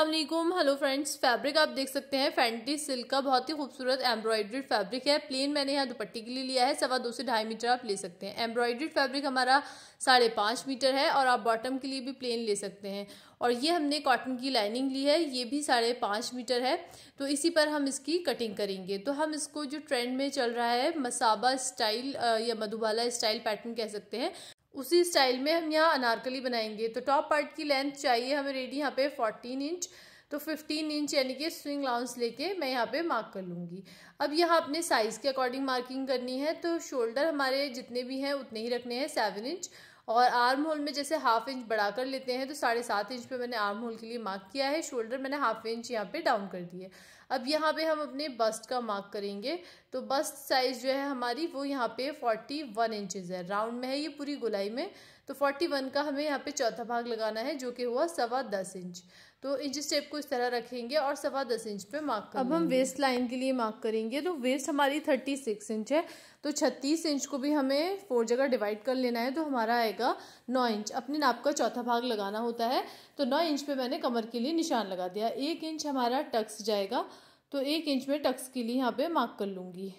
अस्सलाम वालेकुम, hello friends. Fabric आप देख सकते हैं फैंटी सिल्क का बहुत ही खूबसूरत एम्ब्रॉयडर्ड फैब्रिक है। प्लेन मैंने यहाँ दुपट्टे के लिए लिया है 2.25 से 2.5 मीटर आप ले सकते हैं। एम्ब्रॉयडर्ड फैब्रिक हमारा 5.5 मीटर है और आप बॉटम के लिए भी प्लेन ले सकते हैं। और ये हमने कॉटन की लाइनिंग ली है, ये भी 5.5 मीटर है। तो इसी पर हम इसकी कटिंग करेंगे। तो हम इसको जो ट्रेंड में चल रहा है मसाबा स्टाइल या मधुबाला स्टाइल पैटर्न कह सकते हैं, उसी स्टाइल में हम यहाँ अनारकली बनाएंगे। तो टॉप पार्ट की लेंथ चाहिए हमें रेडी यहाँ पे 14 इंच। तो 15 इंच यानी कि स्विंग अलाउंस लेके मैं यहाँ पे मार्क कर लूँगी। अब यहाँ अपने साइज़ के अकॉर्डिंग मार्किंग करनी है। तो शोल्डर हमारे जितने भी हैं उतने ही रखने हैं 7 इंच। और आर्म होल में जैसे हाफ इंच बढ़ा कर लेते हैं तो 7.5 इंच पे मैंने आर्म होल के लिए मार्क किया है। शोल्डर मैंने हाफ इंच यहाँ पे डाउन कर दी है। अब यहाँ पे हम अपने बस्ट का मार्क करेंगे। तो बस्ट साइज जो है हमारी वो यहाँ पे 41 इंचेस है। राउंड में है ये पूरी गोलाई में। तो 41 का हमें यहाँ पे चौथा भाग लगाना है जो कि हुआ 10.25 इंच। तो इंच स्टेप को इस तरह रखेंगे और 10.25 इंच पे मार्क करेंगे। अब हम वेस्ट लाइन के लिए मार्क करेंगे। तो वेस्ट हमारी 36 इंच है। तो 36 इंच को भी हमें 4 जगह डिवाइड कर लेना है। तो हमारा आएगा 9 इंच। अपने नाप का चौथा भाग लगाना होता है। तो 9 इंच पे मैंने कमर के लिए निशान लगा दिया। 1 इंच हमारा टक्स जाएगा। तो 1 इंच में टक्स के लिए यहाँ पे मार्क कर लूँगी।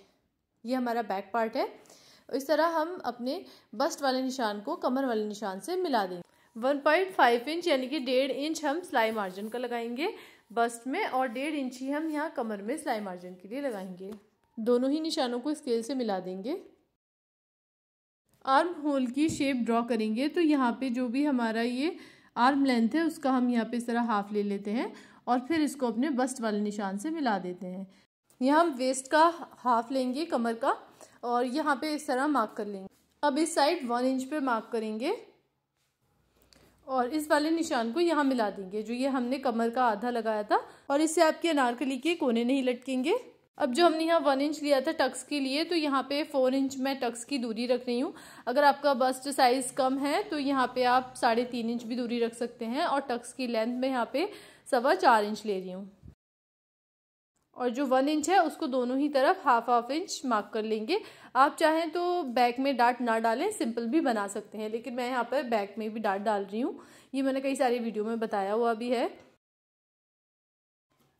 ये हमारा बैक पार्ट है। इस तरह हम अपने बस्ट वाले निशान को कमर वाले निशान से मिला देंगे। 1.5 इंच यानी कि 1.5 इंच हम सिलाई मार्जिन का लगाएंगे बस्ट में और 1.5 इंच ही हम यहाँ कमर में सिलाई मार्जिन के लिए लगाएंगे। दोनों ही निशानों को स्केल से मिला देंगे। आर्म होल की शेप ड्रॉ करेंगे। तो यहाँ पे जो भी हमारा ये आर्म लेंथ है उसका हम यहाँ पे इस तरह हाफ ले लेते हैं और फिर इसको अपने बस्ट वाले निशान से मिला देते हैं। यहाँ हम वेस्ट का हाफ लेंगे कमर का और यहाँ पे इस तरह मार्क कर लेंगे। अब इस साइड 1 इंच पे मार्क करेंगे और इस वाले निशान को यहाँ मिला देंगे जो ये हमने कमर का आधा लगाया था। और इससे आपके अनारकली के कोने नहीं लटकेंगे। अब जो हमने यहाँ 1 इंच लिया था टक्स के लिए, तो यहाँ पे 4 इंच मैं टक्स की दूरी रख रही हूँ। अगर आपका बस्ट साइज कम है तो यहाँ पे आप 3.5 इंच भी दूरी रख सकते हैं। और टक्स की लेंथ में यहाँ पे 4.25 इंच ले रही हूँ। और जो 1 इंच है उसको दोनों ही तरफ हाफ इंच मार्क कर लेंगे। आप चाहें तो बैक में डार्ट ना डालें, सिंपल भी बना सकते हैं, लेकिन मैं यहाँ पर बैक में भी डार्ट डाल रही हूँ। ये मैंने कई सारी वीडियो में बताया हुआ भी है।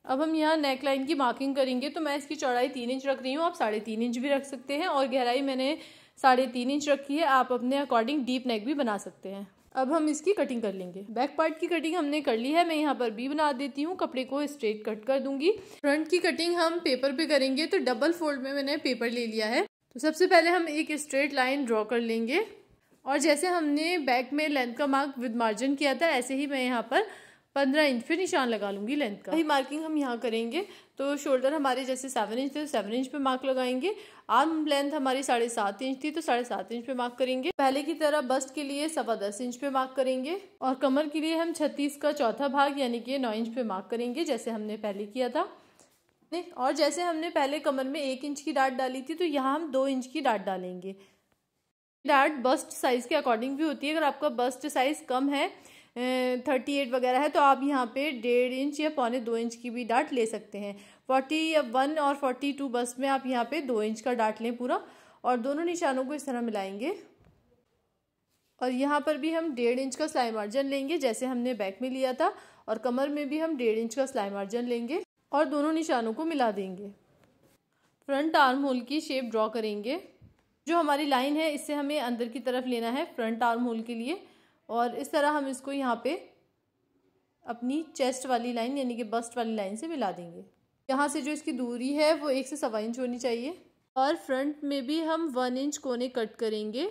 अब हम यहाँ नेक लाइन की मार्किंग करेंगे। तो मैं इसकी चौड़ाई 3 इंच रख रही हूँ, आप 3.5 इंच भी रख सकते हैं और गहराई मैंने 3.5 इंच रखी है। आप अपने अकॉर्डिंग डीप नेक भी बना सकते हैं। अब हम इसकी कटिंग कर लेंगे। बैक पार्ट की कटिंग हमने कर ली है। मैं यहाँ पर भी बना देती हूँ, कपड़े को स्ट्रेट कट कर दूंगी। फ्रंट की कटिंग हम पेपर पे करेंगे। तो डबल फोल्ड में मैंने पेपर ले लिया है। तो सबसे पहले हम एक स्ट्रेट लाइन ड्रॉ कर लेंगे और जैसे हमने बैक में लेंथ का मार्क विद मार्जिन किया था ऐसे ही मैं यहाँ पर 15 इंच पे निशान लगा लूंगी लेंथ का। वही मार्किंग हम यहाँ करेंगे। तो शोल्डर हमारे जैसे 7 इंच थे तो 7 इंच पे मार्क लगाएंगे। आर्म लेंथ हमारी 7.5 इंच थी तो 7.5 इंच पे मार्क करेंगे। पहले की तरह बस्ट के लिए 10.25 इंच पे मार्क करेंगे और कमर के लिए हम 36 का चौथा भाग यानी कि 9 इंच पे मार्क करेंगे जैसे हमने पहले किया था। और जैसे हमने पहले कमर में 1 इंच की डाट डाली थी तो यहाँ हम 2 इंच की डाट डालेंगे। डाट बस्ट साइज के अकॉर्डिंग भी होती है। अगर आपका बस्ट साइज कम है 38 वगैरह है तो आप यहाँ पे 1.5 इंच या 1.25 इंच की भी डाट ले सकते हैं। 41 और 42 बस्ट में आप यहाँ पे 2 इंच का डाट लें पूरा और दोनों निशानों को इस तरह मिलाएंगे। और यहाँ पर भी हम 1.5 इंच का सिलाई मार्जिन लेंगे जैसे हमने बैक में लिया था और कमर में भी हम 1.5 इंच का सिलाई मार्जिन लेंगे और दोनों निशानों को मिला देंगे। फ्रंट आर्म होल की शेप ड्रॉ करेंगे। जो हमारी लाइन है इससे हमें अंदर की तरफ लेना है फ्रंट आर्म होल के लिए और इस तरह हम इसको यहाँ पे अपनी चेस्ट वाली लाइन यानी कि बस्ट वाली लाइन से मिला देंगे। यहाँ से जो इसकी दूरी है वो 1 से 1.25 इंच होनी चाहिए। और फ्रंट में भी हम 1 इंच कोने कट करेंगे।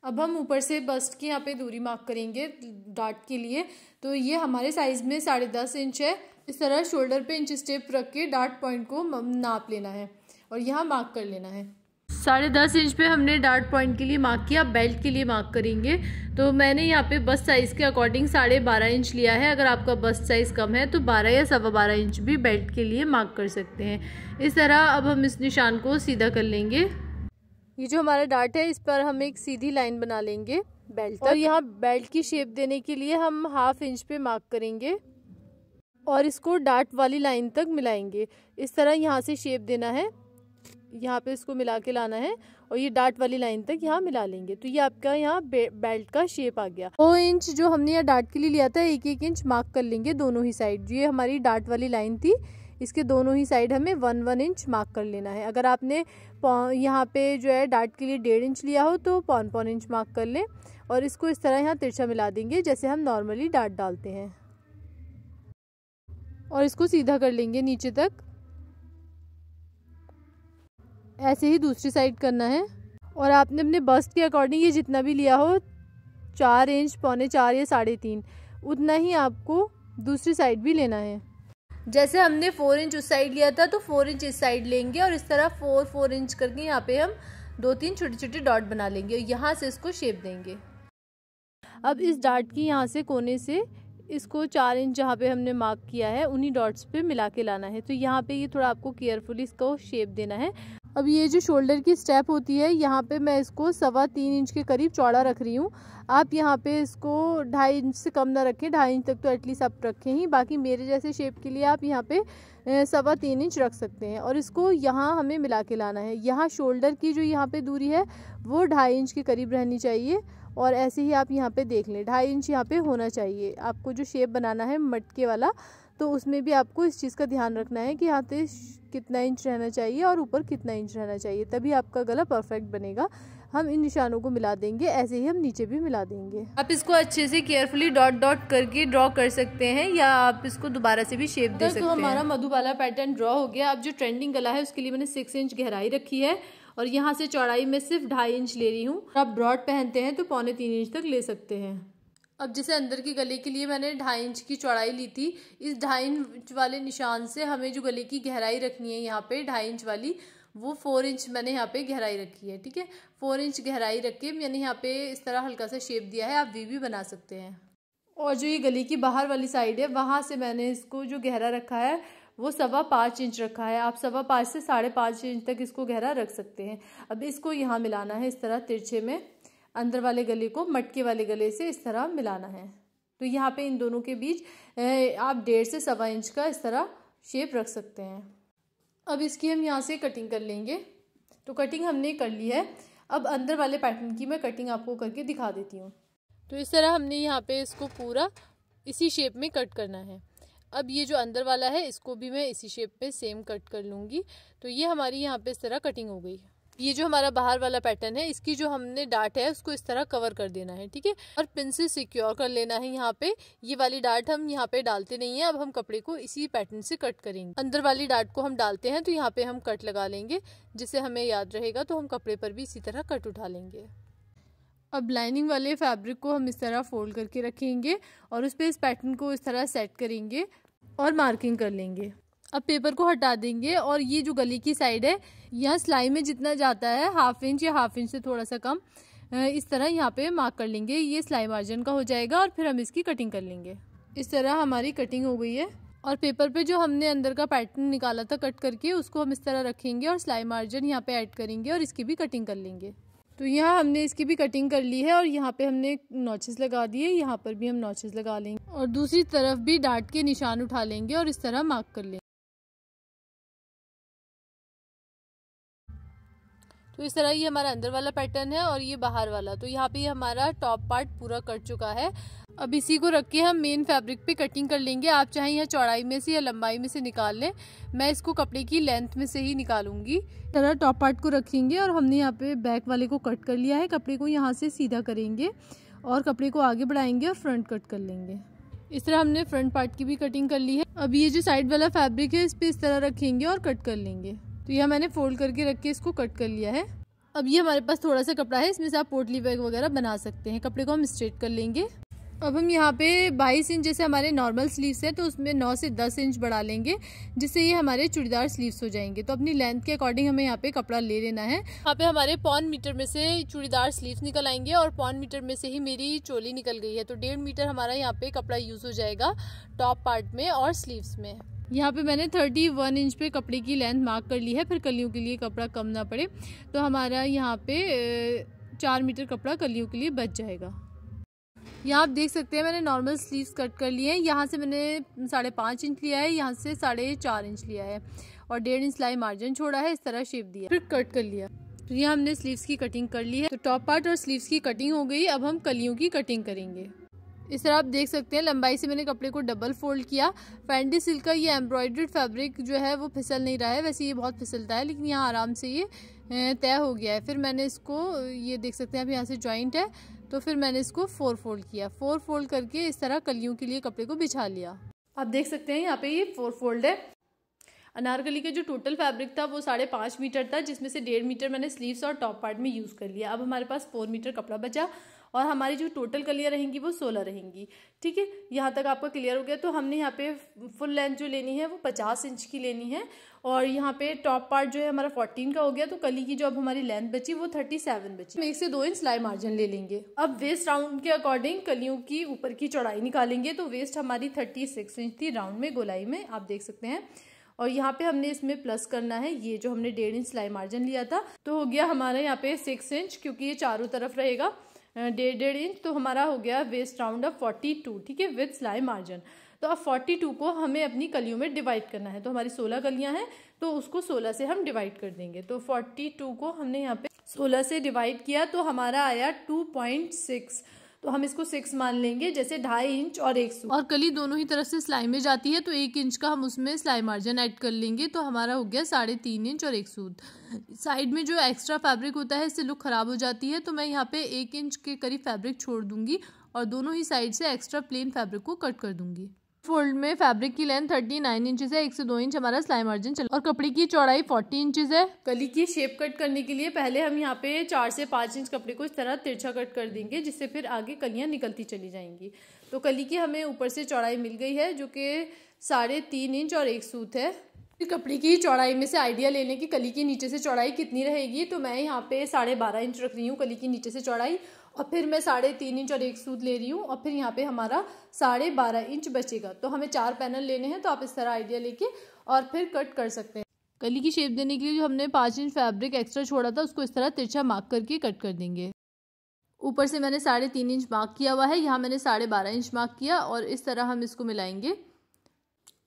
अब हम ऊपर से बस्ट की यहाँ पे दूरी मार्क करेंगे डाट के लिए। तो ये हमारे साइज में 10.5 इंच है। इस तरह शोल्डर पे इंच स्टेप रख के डाट पॉइंट को नाप लेना है और यहाँ मार्क कर लेना है। 10.5 इंच पे हमने डार्ट पॉइंट के लिए मार्क किया। बेल्ट के लिए मार्क करेंगे। तो मैंने यहाँ पे बस्ट साइज के अकॉर्डिंग 12.5 इंच लिया है। अगर आपका बस्ट साइज कम है तो 12 या 12.25 इंच भी बेल्ट के लिए मार्क कर सकते हैं। इस तरह अब हम इस निशान को सीधा कर लेंगे। ये जो हमारा डार्ट है इस पर हम एक सीधी लाइन बना लेंगे बेल्ट और यहाँ बेल्ट की शेप देने के लिए हम हाफ इंच पे मार्क करेंगे और इसको डार्ट वाली लाइन तक मिलाएंगे। इस तरह यहाँ से शेप देना है यहाँ पे इसको मिला के लाना है और ये डार्ट वाली लाइन तक यहाँ मिला लेंगे। तो ये आपका यहाँ बेल्ट का शेप आ गया। 2 इंच जो हमने यहाँ डार्ट के लिए लिया था 1-1 इंच मार्क कर लेंगे दोनों ही साइड। ये हमारी डार्ट वाली लाइन थी, इसके दोनों ही साइड हमें 1-1 इंच मार्क कर लेना है। अगर आपने यहाँ पे जो है डार्ट के लिए 1.5 इंच लिया हो तो 1.25 इंच मार्क कर लें और इसको इस तरह यहाँ तिरछा मिला देंगे जैसे हम नॉर्मली डार्ट डालते हैं और इसको सीधा कर लेंगे नीचे तक। ऐसे ही दूसरी साइड करना है और आपने अपने बस्ट के अकॉर्डिंग ये जितना भी लिया हो 4 इंच, 4.25 या 3.5 उतना ही आपको दूसरी साइड भी लेना है। जैसे हमने 4 इंच उस साइड लिया था तो 4 इंच इस साइड लेंगे और इस तरह 4-4 इंच करके यहाँ पे हम 2-3 छोटे छोटे डॉट बना लेंगे और यहाँ से इसको शेप देंगे। अब इस डार्ट की यहाँ से कोने से इसको 4 इंच जहाँ पे हमने मार्क किया है उन्हीं डॉट्स पे मिला के लाना है। तो यहाँ पे ये थोड़ा आपको केयरफुली इसको शेप देना है। अब ये जो शोल्डर की स्टेप होती है यहाँ पे मैं इसको 3.25 इंच के करीब चौड़ा रख रही हूँ। आप यहाँ पे इसको 2.5 इंच से कम ना रखें, 2.5 इंच तक तो एटलीस्ट आप रखें ही। बाकी मेरे जैसे शेप के लिए आप यहाँ पे 3.25 इंच रख सकते हैं और इसको यहाँ हमें मिला के लाना है। यहाँ शोल्डर की जो यहाँ पे दूरी है वो 2.5 इंच के करीब रहनी चाहिए और ऐसे ही आप यहाँ पे देख लें 2.5 इंच यहाँ पे होना चाहिए। आपको जो शेप बनाना है मटके वाला तो उसमें भी आपको इस चीज़ का ध्यान रखना है कि यहाँ पे कितना इंच रहना चाहिए और ऊपर कितना इंच रहना चाहिए, तभी आपका गला परफेक्ट बनेगा। हम इन निशानों को मिला देंगे, ऐसे ही हम नीचे भी मिला देंगे। आप इसको अच्छे से केयरफुली डॉट डॉट करके ड्रॉ कर सकते हैं या आप इसको दोबारा से भी शेप दे सकते हैं। तो हमारा मधुबाला पैटर्न ड्रॉ हो गया। अब जो ट्रेंडिंग गला है उसके लिए मैंने 6 इंच गहराई रखी है और यहाँ से चौड़ाई में सिर्फ 2.5 इंच ले रही हूँ। आप ब्रॉड पहनते हैं तो 2.25 इंच तक ले सकते हैं। अब जैसे अंदर की गले के लिए मैंने 2.5 इंच की चौड़ाई ली थी, इस 2.5 इंच वाले निशान से हमें जो गले की गहराई रखनी है यहाँ पे 2.5 इंच वाली, वो 4 इंच मैंने यहाँ पे गहराई रखी है। ठीक है, 4 इंच गहराई रख के मैंने यहाँ पे इस तरह हल्का सा शेप दिया है। आप वी भी बना सकते हैं। और जो ये गले की बाहर वाली साइड है वहाँ से मैंने इसको जो गहरा रखा है वो 5.25 इंच रखा है। आप 5.25 से 5.5 इंच तक इसको गहरा रख सकते हैं। अब इसको यहाँ मिलाना है इस तरह तिरछे में, अंदर वाले गले को मटके वाले गले से इस तरह मिलाना है। तो यहाँ पे इन दोनों के बीच आप 1.5 से 1.25 इंच का इस तरह शेप रख सकते हैं। अब इसकी हम यहाँ से कटिंग कर लेंगे। तो कटिंग हमने कर ली है। अब अंदर वाले पैटर्न की मैं कटिंग आपको करके दिखा देती हूँ। तो इस तरह हमने यहाँ पे इसको पूरा इसी शेप में कट करना है। अब ये जो अंदर वाला है इसको भी मैं इसी शेप पे सेम कट कर लूँगी। तो ये हमारी यहाँ पे इस तरह कटिंग हो गई। ये जो हमारा बाहर वाला पैटर्न है इसकी जो हमने डार्ट है उसको इस तरह कवर कर देना है। ठीक है, और पिन से सिक्योर कर लेना है। यहाँ पे ये वाली डार्ट हम यहाँ पे डालते नहीं है। अब हम कपड़े को इसी पैटर्न से कट करेंगे। अंदर वाली डार्ट को हम डालते हैं तो यहाँ पे हम कट लगा लेंगे, जिससे हमें याद रहेगा। तो हम कपड़े पर भी इसी तरह कट उठा लेंगे। अब लाइनिंग वाले फैब्रिक को हम इस तरह फोल्ड करके रखेंगे और उस पर इस पैटर्न को इस तरह सेट करेंगे और मार्किंग कर लेंगे। अब पेपर को हटा देंगे और ये जो गले की साइड है यहाँ सिलाई में जितना जाता है 1/2 इंच या 1/2 इंच से थोड़ा सा कम इस तरह यहाँ पे मार्क कर लेंगे। ये सिलाई मार्जिन का हो जाएगा और फिर हम इसकी कटिंग कर लेंगे। इस तरह हमारी कटिंग हो गई है और पेपर पे जो हमने अंदर का पैटर्न निकाला था कट करके उसको हम इस तरह रखेंगे और सिलाई मार्जिन यहाँ पे ऐड करेंगे और इसकी भी कटिंग कर लेंगे। तो यहाँ हमने इसकी भी कटिंग कर ली है और यहाँ पे हमने नॉचेस लगा दिए, यहाँ पर भी हम नॉचेस लगा लेंगे और दूसरी तरफ भी डार्ट के निशान उठा लेंगे और इस तरह मार्क कर लेंगे। तो इस तरह ये हमारा अंदर वाला पैटर्न है और ये बाहर वाला। तो यहाँ पे हमारा टॉप पार्ट पूरा कट चुका है। अब इसी को रख के हम मेन फैब्रिक पे कटिंग कर लेंगे। आप चाहे यहाँ चौड़ाई में से या लंबाई में से निकाल लें, मैं इसको कपड़े की लेंथ में से ही निकालूंगी। इस तरह टॉप पार्ट को रखेंगे और हमने यहाँ पे बैक वाले को कट कर लिया है। कपड़े को यहाँ से सीधा करेंगे और कपड़े को आगे बढ़ाएंगे और फ्रंट कट कर लेंगे। इस तरह हमने फ्रंट पार्ट की भी कटिंग कर ली है। अब ये जो साइड वाला फैब्रिक है इस पर इस तरह रखेंगे और कट कर लेंगे। तो यह मैंने फोल्ड करके रख के इसको कट कर लिया है। अब ये हमारे पास थोड़ा सा कपड़ा है, इसमें से आप पोटली बैग वगैरह बना सकते हैं। कपड़े को हम स्ट्रेट कर लेंगे। अब हम यहाँ पे 22 इंच जैसे हमारे नॉर्मल स्लीव्स है तो उसमें 9 से 10 इंच बढ़ा लेंगे, जिससे ये हमारे चूड़ीदार स्लीव्स हो जाएंगे। तो अपनी लेंथ के अकॉर्डिंग हमें यहाँ पे कपड़ा ले लेना है। यहाँ पे हमारे 1.25 मीटर में से चूड़ीदार स्लीव्स निकल आएंगे और 1.25 मीटर में से ही मेरी चोली निकल गई है। तो 1.5 मीटर हमारा यहाँ पे कपड़ा यूज हो जाएगा टॉप पार्ट में और स्लीव्स में। यहाँ पे मैंने 31 इंच पे कपड़े की लेंथ मार्क कर ली है, फिर कलियों के लिए कपड़ा कम ना पड़े। तो हमारा यहाँ पे 4 मीटर कपड़ा कलियों के लिए बच जाएगा। यहाँ आप देख सकते हैं मैंने नॉर्मल स्लीव्स कट कर लिए हैं। यहाँ से मैंने 5.5 इंच लिया है, यहाँ से 4.5 इंच लिया है और 1.5 इंच सिलाई मार्जिन छोड़ा है, इस तरह शेप दिया, फिर कट कर लिया। तो यहाँ हमने स्लीव्स की कटिंग कर ली है। तो टॉप पार्ट और स्लीव्स की कटिंग हो गई। अब हम कलियों की कटिंग करेंगे। इस तरह आप देख सकते हैं लंबाई से मैंने कपड़े को डबल फोल्ड किया। फैंडी सिल्क का ये एम्ब्रॉयडर्ड फैब्रिक जो है वो फिसल नहीं रहा है, वैसे ये बहुत फिसलता है, लेकिन यहाँ आराम से ये तय हो गया है। फिर मैंने इसको, ये देख सकते हैं आप यहाँ से जॉइंट है, तो फिर मैंने इसको 4 फोल्ड किया। 4 फोल्ड करके इस तरह कलियों के लिए कपड़े को बिछा लिया। आप देख सकते हैं यहाँ पे ये 4 फोल्ड है। अनारकली का जो टोटल फैब्रिक था वो 5.5 मीटर था, जिसमें से 1.5 मीटर मैंने स्लीव्स और टॉप पार्ट में यूज़ कर लिया। अब हमारे पास 4 मीटर कपड़ा बचा और हमारी जो टोटल कलियाँ रहेंगी वो 16 रहेंगी। ठीक है, यहाँ तक आपका क्लियर हो गया। तो हमने यहाँ पे फुल लेंथ जो लेनी है वो 50 इंच की लेनी है और यहाँ पे टॉप पार्ट जो है हमारा 14 का हो गया। तो कली की जो अब हमारी लेंथ बची वो 37 बची। हम 1 से 2 इंच सिलाई मार्जिन ले लेंगे। अब वेस्ट राउंड के अकॉर्डिंग कलियों की ऊपर की चौड़ाई निकालेंगे। तो वेस्ट हमारी 36 इंच थी राउंड में, गोलाई में, आप देख सकते हैं। और यहाँ पे हमने इसमें प्लस करना है ये जो हमने 1.5 इंच सिलाई मार्जिन लिया था, तो हो गया हमारा यहाँ पे 6 इंच, क्योंकि ये चारों तरफ रहेगा 1.5 इंच। तो हमारा हो गया वेस्ट राउंड ऑफ 42, ठीक है, विद सिलाई मार्जिन। तो अब 42 को हमें अपनी कलियों में डिवाइड करना है। तो हमारी 16 कलियां हैं, तो उसको 16 से हम डिवाइड कर देंगे। तो 42 को हमने यहाँ पे 16 से डिवाइड किया तो हमारा आया 2.6। तो हम इसको 6 मान लेंगे, जैसे 2.5 इंच और 1 सूत, और कली दोनों ही तरफ से सिलाई में जाती है तो 1 इंच का हम उसमें सिलाई मार्जिन ऐड कर लेंगे। तो हमारा हो गया 3.5 इंच और 1 सूत। साइड में जो एक्स्ट्रा फैब्रिक होता है इससे लुक खराब हो जाती है, तो मैं यहाँ पे 1 इंच के करीब फैब्रिक छोड़ दूंगी और दोनों ही साइड से एक्स्ट्रा प्लेन फैब्रिक को कट कर दूंगी। फोल्ड में फैब्रिक की लेंथ 39 इंचेस है, 1 से 2 इंच हमारा सिलाई मार्जिन चला और कपड़े की चौड़ाई 40 इंचेस है। कली की शेप कट करने के लिए पहले हम यहाँ पे 4 से 5 इंच कपड़े को इस तरह तिरछा कट कर देंगे, जिससे फिर आगे कलियाँ निकलती चली जाएंगी। तो कली की हमें ऊपर से चौड़ाई मिल गई है जो कि 3.5 इंच और 1 सूत है। कपड़े की चौड़ाई में से आइडिया ले लें कि कली की नीचे से चौड़ाई कितनी रहेगी। तो मैं यहाँ पे 12.5 इंच रख रही हूँ कली की नीचे से चौड़ाई, और फिर मैं 3.5 इंच और 1 सूत ले रही हूँ और फिर यहाँ पे हमारा 12.5 इंच बचेगा। तो हमें 4 पैनल लेने हैं, तो आप इस तरह आइडिया लेके और फिर कट कर सकते हैं। कली की शेप देने के लिए जो हमने 5 इंच फैब्रिक एक्स्ट्रा छोड़ा था उसको इस तरह तिरछा मार्क करके कट कर देंगे। ऊपर से मैंने 3.5 इंच मार्क किया हुआ है, यहाँ मैंने 12.5 इंच मार्क किया और इस तरह हम इसको मिलाएंगे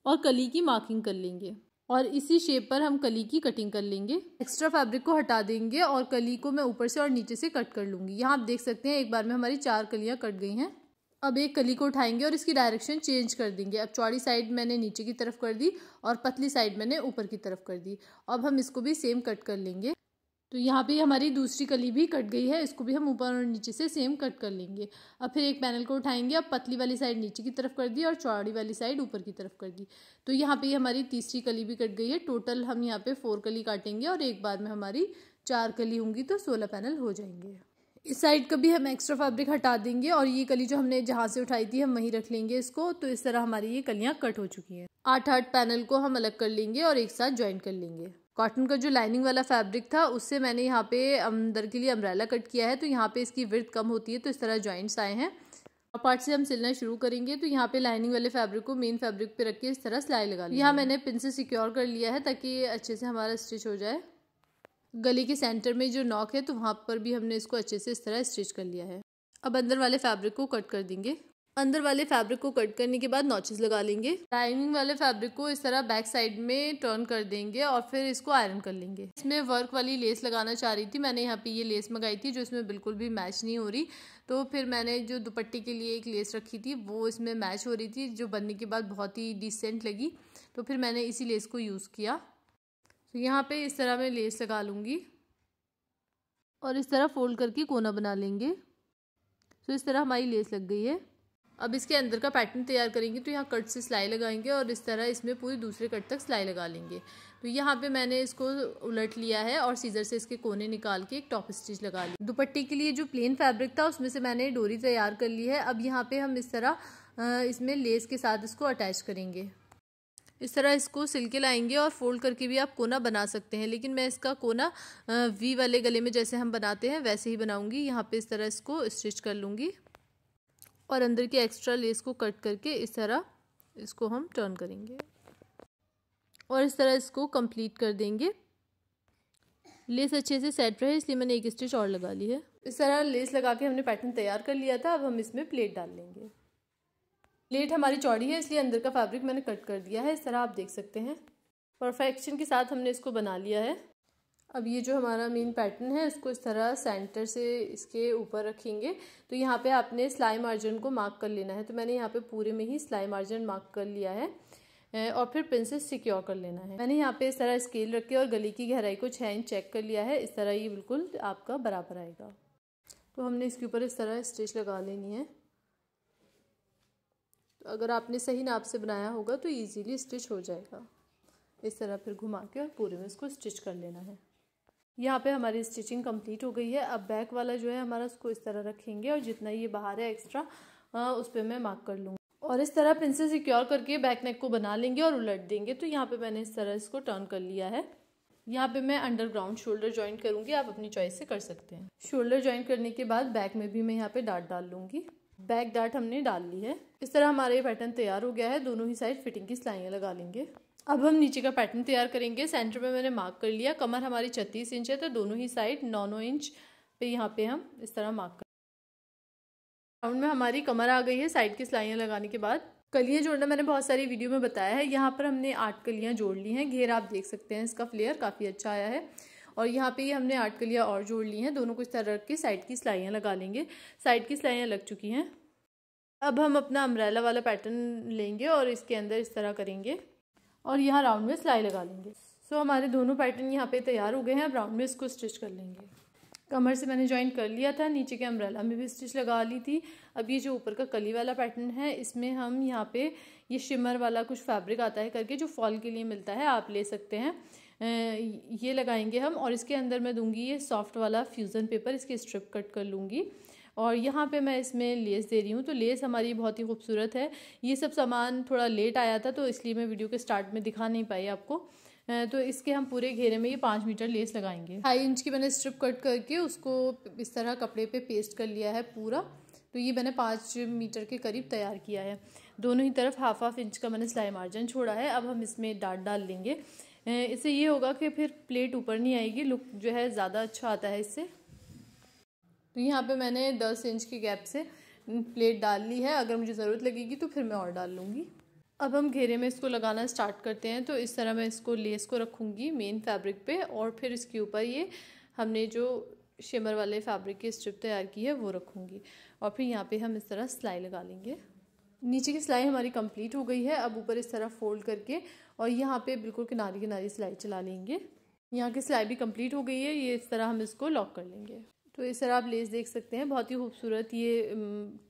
और कली की मार्किंग कर लेंगे और इसी शेप पर हम कली की कटिंग कर लेंगे। एक्स्ट्रा फैब्रिक को हटा देंगे और कली को मैं ऊपर से और नीचे से कट कर लूंगी। यहाँ आप देख सकते हैं एक बार में हमारी 4 कलियां कट गई हैं। अब एक कली को उठाएंगे और इसकी डायरेक्शन चेंज कर देंगे। अब चौड़ी साइड मैंने नीचे की तरफ कर दी और पतली साइड मैंने ऊपर की तरफ कर दी। अब हम इसको भी सेम कट कर लेंगे। तो यहाँ पे हमारी दूसरी कली भी कट गई है, इसको भी हम ऊपर और नीचे से सेम कट कर लेंगे। अब फिर एक पैनल को उठाएंगे, अब पतली वाली साइड नीचे की तरफ कर दी और चौड़ी वाली साइड ऊपर की तरफ कर दी। तो यहाँ पे हमारी तीसरी कली भी कट गई है। टोटल हम यहाँ पे 4 कली काटेंगे और एक बार में हमारी 4 कली होंगी, तो 16 पैनल हो जाएंगे। इस साइड का भी हम एक्स्ट्रा फैब्रिक हटा देंगे और ये कली जो हमने जहाँ से उठाई थी हम वहीं रख लेंगे इसको। तो इस तरह हमारी ये कलियाँ कट हो चुकी हैं। 8 पैनल को हम अलग कर लेंगे और एक साथ ज्वाइन कर लेंगे। कॉटन का जो लाइनिंग वाला फैब्रिक था उससे मैंने यहाँ पे अंदर के लिए अम्ब्रेला कट किया है, तो यहाँ पे इसकी विड्थ कम होती है, तो इस तरह जॉइंट्स आए हैं। पार्ट से हम सिलना शुरू करेंगे। तो यहाँ पे लाइनिंग वाले फैब्रिक को मेन फैब्रिक पे रख के इस तरह सिलाई लगा ली। यहाँ मैंने पिन से सिक्योर कर लिया है ताकि ये अच्छे से हमारा स्टिच हो जाए। गले के सेंटर में जो नॉक है तो वहाँ पर भी हमने इसको अच्छे से इस तरह स्टिच कर लिया है। अब अंदर वाले फैब्रिक को कट कर देंगे। अंदर वाले फैब्रिक को कट करने के बाद नॉचेस लगा लेंगे। लाइनिंग वाले फैब्रिक को इस तरह बैक साइड में टर्न कर देंगे और फिर इसको आयरन कर लेंगे। इसमें वर्क वाली लेस लगाना चाह रही थी, मैंने यहाँ पे ये लेस मंगाई थी जो इसमें बिल्कुल भी मैच नहीं हो रही। तो फिर मैंने जो दुपट्टे के लिए एक लेस रखी थी वो इसमें मैच हो रही थी, जो बनने के बाद बहुत ही डिसेंट लगी। तो फिर मैंने इसी लेस को यूज़ किया। तो यहाँ पे इस तरह मैं लेस लगा लूँगी और इस तरह फोल्ड करके कोना बना लेंगे। तो इस तरह हमारी लेस लग गई है। अब इसके अंदर का पैटर्न तैयार करेंगे। तो यहाँ कट से सिलाई लगाएंगे और इस तरह इसमें पूरी दूसरे कट तक सिलाई लगा लेंगे। तो यहाँ पे मैंने इसको उलट लिया है और सीजर से इसके कोने निकाल के एक टॉप स्टिच लगा ली। दुपट्टे के लिए जो प्लेन फैब्रिक था उसमें से मैंने डोरी तैयार कर ली है। अब यहाँ पे हम इस तरह इसमें लेस के साथ इसको अटैच करेंगे। इस तरह इसको सिल के लाएंगे और फोल्ड करके भी आप कोना बना सकते हैं, लेकिन मैं इसका कोना वी वाले गले में जैसे हम बनाते हैं वैसे ही बनाऊंगी। यहाँ पे इस तरह इसको स्टिच कर लूँगी और अंदर के एक्स्ट्रा लेस को कट करके इस तरह इसको हम टर्न करेंगे और इस तरह इसको कंप्लीट कर देंगे। लेस अच्छे से सेट रहे इसलिए मैंने एक स्टिच और लगा ली है। इस तरह लेस लगा के हमने पैटर्न तैयार कर लिया था। अब हम इसमें प्लेट डाल लेंगे। प्लेट हमारी चौड़ी है इसलिए अंदर का फैब्रिक मैंने कट कर दिया है, इस तरह आप देख सकते हैं। परफेक्शन के साथ हमने इसको बना लिया है। अब ये जो हमारा मेन पैटर्न है इसको इस तरह सेंटर से इसके ऊपर रखेंगे। तो यहाँ पे आपने सिलाई मार्जिन को मार्क कर लेना है। तो मैंने यहाँ पे पूरे में ही सिलाई मार्जिन मार्क कर लिया है और फिर पिन से सिक्योर कर लेना है। मैंने यहाँ पे इस तरह स्केल रख के और गले की गहराई को 6 इंच चेक कर लिया है। इस तरह ये बिल्कुल आपका बराबर आएगा। तो हमने इसके ऊपर इस तरह स्टिच लगा लेनी है। तो अगर आपने सही नाप से बनाया होगा तो ईजीली स्टिच हो जाएगा। इस तरह फिर घुमा के और पूरे में इसको स्टिच कर लेना है। यहाँ पे हमारी स्टिचिंग कंप्लीट हो गई है। अब बैक वाला जो है हमारा उसको इस तरह रखेंगे और जितना ये बाहर है एक्स्ट्रा उस पर मैं मार्क कर लूँगी और इस तरह पिन से सिक्योर करके बैक नेक को बना लेंगे और उलट देंगे। तो यहाँ पे मैंने इस तरह इसको टर्न कर लिया है। यहाँ पे मैं अंडरग्राउंड शोल्डर जॉइंट करूँगी, आप अपनी चॉइस से कर सकते हैं। शोल्डर जॉइंट करने के बाद बैक में भी मैं यहाँ पे डार्ट डाल लूँगी। बैक डार्ट हमने डाल ली है। इस तरह हमारा ये पैटर्न तैयार हो गया है। दोनों ही साइड फिटिंग की सिलाइयाँ लगा लेंगे। अब हम नीचे का पैटर्न तैयार करेंगे। सेंटर में मैंने मार्क कर लिया। कमर हमारी 36 इंच है तो दोनों ही साइड 9-9 इंच पे यहाँ पे हम इस तरह मार्क कर। राउंड में हमारी कमर आ गई है। साइड की सिलाइयाँ लगाने के बाद कलियाँ जोड़ना मैंने बहुत सारी वीडियो में बताया है। यहाँ पर हमने 8 कलियाँ जोड़ ली हैं। घेर आप देख सकते हैं, इसका फ्लेयर काफ़ी अच्छा आया है। और यहाँ पे हमने 8 कलियाँ और जोड़ ली हैं। दोनों को इस तरह रख के साइड की सिलाइयाँ लगा लेंगे। साइड की सिलाइयाँ लग चुकी हैं। अब हम अपना अम्ब्रेला वाला पैटर्न लेंगे और इसके अंदर इस तरह करेंगे और यहाँ राउंड में सिलाई लगा लेंगे। सो हमारे दोनों पैटर्न यहाँ पे तैयार हो गए हैं। अब राउंड में इसको स्टिच कर लेंगे। कमर से मैंने जॉइन कर लिया था, नीचे के अम्ब्रेला में भी स्टिच लगा ली थी। अब ये जो ऊपर का कली वाला पैटर्न है इसमें हम यहाँ पे ये शिमर वाला कुछ फैब्रिक आता है करके जो फॉल के लिए मिलता है, आप ले सकते हैं, ये लगाएंगे हम। और इसके अंदर मैं दूंगी ये सॉफ्ट वाला फ्यूज़न पेपर, इसकी स्ट्रिप कट कर लूँगी और यहाँ पे मैं इसमें लेस दे रही हूँ। तो लेस हमारी बहुत ही खूबसूरत है। ये सब सामान थोड़ा लेट आया था तो इसलिए मैं वीडियो के स्टार्ट में दिखा नहीं पाई आपको। तो इसके हम पूरे घेरे में ये 5 मीटर लेस लगाएंगे। 2.5 इंच की मैंने स्ट्रिप कट करके उसको इस तरह कपड़े पे पेस्ट कर लिया है पूरा। तो ये मैंने 5 मीटर के करीब तैयार किया है। दोनों ही तरफ 1/2 इंच का मैंने सिलाई मार्जिन छोड़ा है। अब हम इसमें डार्ट डाल लेंगे। इससे ये होगा कि फिर प्लेट ऊपर नहीं आएगी, लुक जो है ज़्यादा अच्छा आता है इससे। तो यहाँ पे मैंने 10 इंच के गैप से प्लेट डाल ली है। अगर मुझे ज़रूरत लगेगी तो फिर मैं और डाल लूँगी। अब हम घेरे में इसको लगाना स्टार्ट करते हैं। तो इस तरह मैं इसको लेस को रखूँगी मेन फैब्रिक पे और फिर इसके ऊपर ये हमने जो शिमर वाले फैब्रिक की स्ट्रिप तैयार की है वो रखूँगी और फिर यहाँ पे हम इस तरह सिलाई लगा लेंगे। नीचे की सिलाई हमारी कंप्लीट हो गई है। अब ऊपर इस तरह फोल्ड करके और यहाँ पे बिल्कुल किनारी किनारी सिलाई चला लेंगे। यहाँ की सिलाई भी कंप्लीट हो गई है। ये इस तरह हम इसको लॉक कर लेंगे। तो इस तरह आप लेस देख सकते हैं, बहुत ही खूबसूरत ये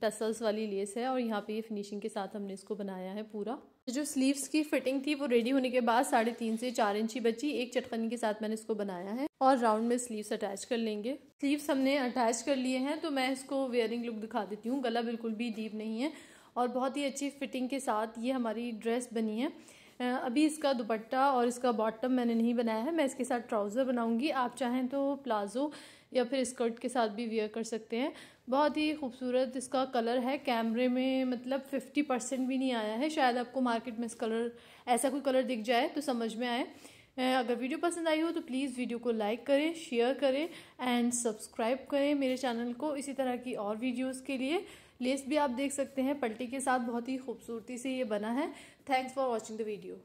टसल्स वाली लेस है और यहाँ पे ये फिनिशिंग के साथ हमने इसको बनाया है पूरा। जो स्लीव्स की फिटिंग थी वो रेडी होने के बाद 3.5 से 4 इंच ही बची। एक चटकनी के साथ मैंने इसको बनाया है और राउंड में स्लीव्स अटैच कर लेंगे। स्लीव्स हमने अटैच कर लिए हैं तो मैं इसको वेयरिंग लुक दिखा देती हूँ। गला बिल्कुल भी डीप नहीं है और बहुत ही अच्छी फिटिंग के साथ ये हमारी ड्रेस बनी है। अभी इसका दुपट्टा और इसका बॉटम मैंने नहीं बनाया है, मैं इसके साथ ट्राउज़र बनाऊंगी। आप चाहें तो प्लाजो या फिर स्कर्ट के साथ भी वेयर कर सकते हैं। बहुत ही खूबसूरत इसका कलर है। कैमरे में मतलब 50% भी नहीं आया है। शायद आपको मार्केट में इस कलर ऐसा कोई कलर दिख जाए तो समझ में आए। अगर वीडियो पसंद आई हो तो प्लीज़ वीडियो को लाइक करें, शेयर करें एंड सब्सक्राइब करें मेरे चैनल को। इसी तरह की और वीडियोस के लिए लेस भी आप देख सकते हैं पल्टी के साथ, बहुत ही खूबसूरती से ये बना है। Thanks for watching the video.